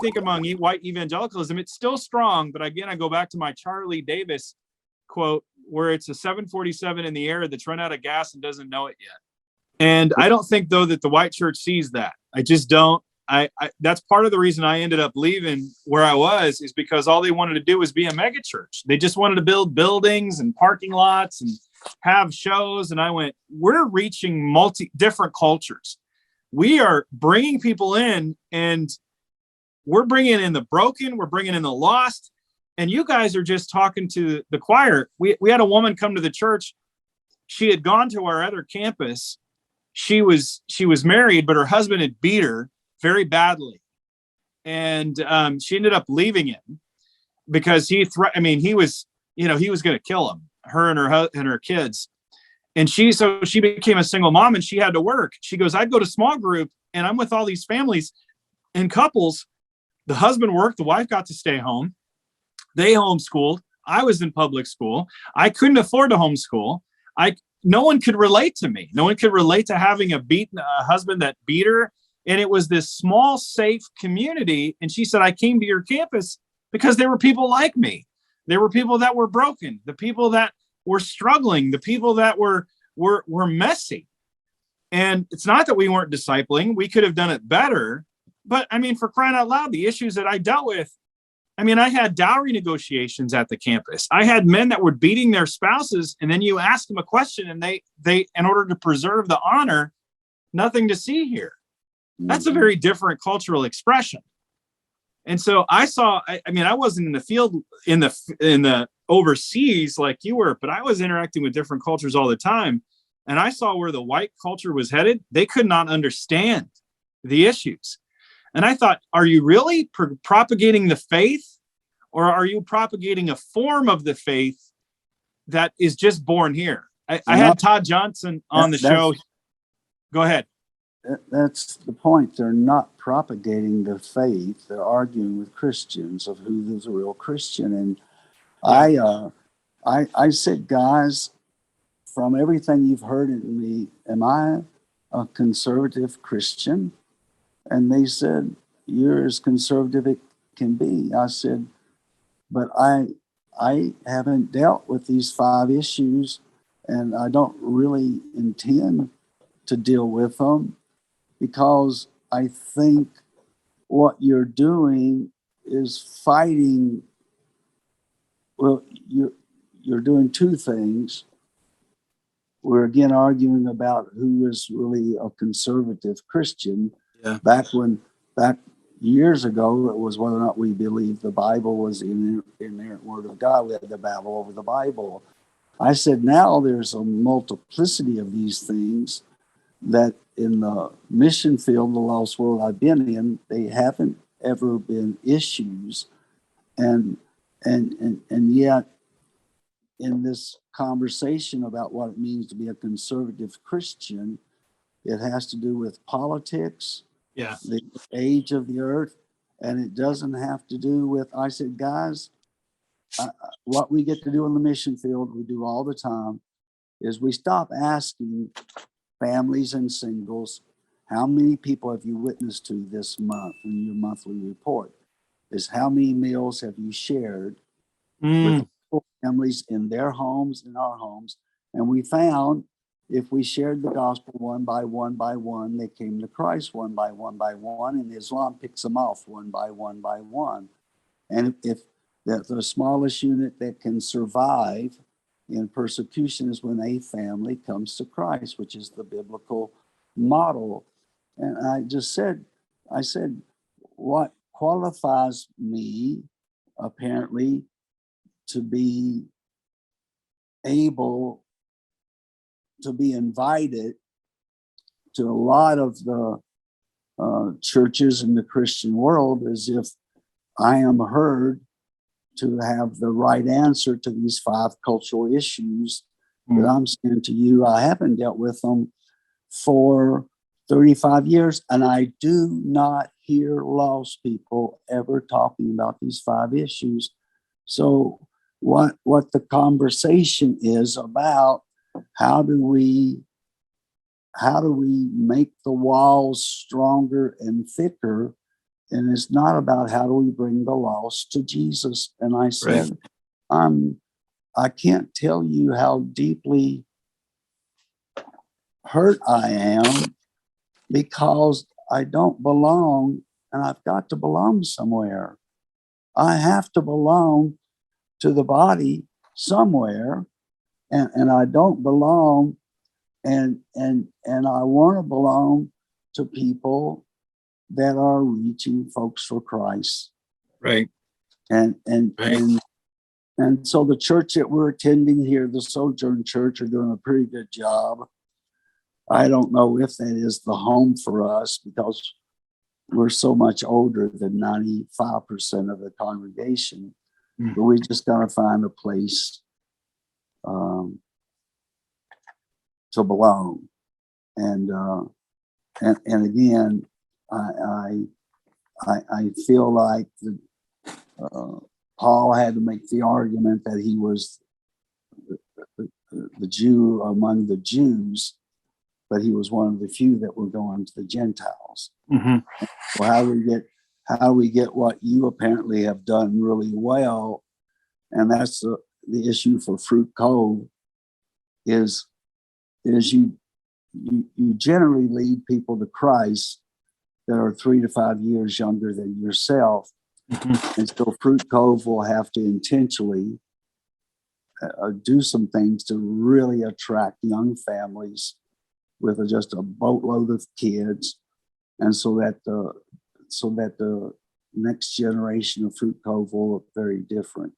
think among white evangelicalism, it's still strong. But again, I go back to my Charlie Davis quote, where it's a 747 in the air that's run out of gas and doesn't know it yet. And I don't think, though, that the white church sees that. I just don't. I that's part of the reason I ended up leaving where I was, is because all they wanted to do was be a mega church. They just wanted to build buildings and parking lots and have shows. And I went, we're reaching different cultures. We are bringing people in, and we're bringing in the broken. We're bringing in the lost. And you guys are just talking to the choir. We had a woman come to the church. She had gone to our other campus. She was married, but her husband had beat her very badly. And she ended up leaving him because he was going to kill him, her and her kids. And she became a single mom, and she had to work. She goes, I'd go to small group and I'm with all these families and couples. The husband worked, the wife got to stay home. They homeschooled. I was in public school. I couldn't afford to homeschool. No one could relate to me. No one could relate to having a husband that beat her. And it was this small, safe community. And she said, I came to your campus because there were people like me. There were people that were broken, the people that were struggling, the people that were messy. And it's not that we weren't discipling. We could have done it better. But I mean, for crying out loud, the issues that I dealt with, I mean, I had dowry negotiations at the campus. I had men that were beating their spouses, and then you ask them a question, and they, in order to preserve the honor, nothing to see here. That's a very different cultural expression. And so I saw, I wasn't in the field in the overseas like you were, but I was interacting with different cultures all the time. And I saw where the white culture was headed. They could not understand the issues. And I thought, are you really propagating the faith, or are you propagating a form of the faith that is just born here? I had Todd Johnson on the show. Go ahead. That's the point. They're not propagating the faith. They're arguing with Christians of who is a real Christian. And I said, guys, from everything you've heard in me, am I a conservative Christian? And they said, you're as conservative it can be. I said, but I haven't dealt with these 5 issues, and I don't really intend to deal with them, because I think what you're doing is fighting. Well, you're doing 2 things. We're again arguing about who is really a conservative Christian. Yeah. Back years ago, it was whether or not we believed the Bible was the inerrant word of God. We had the battle over the Bible. I said, now there's a multiplicity of these things that in the mission field, the lost world I've been in, they haven't ever been issues. And yet in this conversation about what it means to be a conservative Christian, it has to do with politics, the age of the earth, and it doesn't have to do with, I said, guys, what we get to do in the mission field, we do all the time, is we stop asking families and singles, how many people have you witnessed to this month in your monthly report? Is how many meals have you shared with families in their homes, in our homes? And we found if we shared the gospel one by one, they came to Christ one by one, and Islam picks them off one by one. And if the smallest unit that can survive in persecution is when a family comes to Christ, which is the biblical model. And I said, what qualifies me apparently to be able to be invited to a lot of the churches in the Christian world as if I am heard to have the right answer to these 5 cultural issues that I'm saying to you. I haven't dealt with them for 35 years, and I do not hear lost people ever talking about these 5 issues. So what the conversation is about, how do we make the walls stronger and thicker and it's not about how do we bring the lost to Jesus. And I said, I can't tell you how deeply hurt I am because I don't belong, and I've got to belong somewhere. I have to belong to the body somewhere, and I don't belong, and I want to belong to people that are reaching folks for Christ. Right. And Right. and so the church that we're attending here, the Sojourn Church, are doing a pretty good job. I don't know if that is the home for us because we're so much older than 95% of the congregation. But we just got to find a place to belong. And again, I feel like Paul had to make the argument that he was the Jew among the Jews, but he was one of the few that were going to the Gentiles. Mm-hmm. Well, how do we get what you apparently have done really well? And that's the issue for Fruit Cove is you generally lead people to Christ that are 3 to 5 years younger than yourself. Mm-hmm. And so Fruit Cove will have to intentionally do some things to really attract young families with just a boatload of kids, and so that the next generation of Fruit Cove will look very different.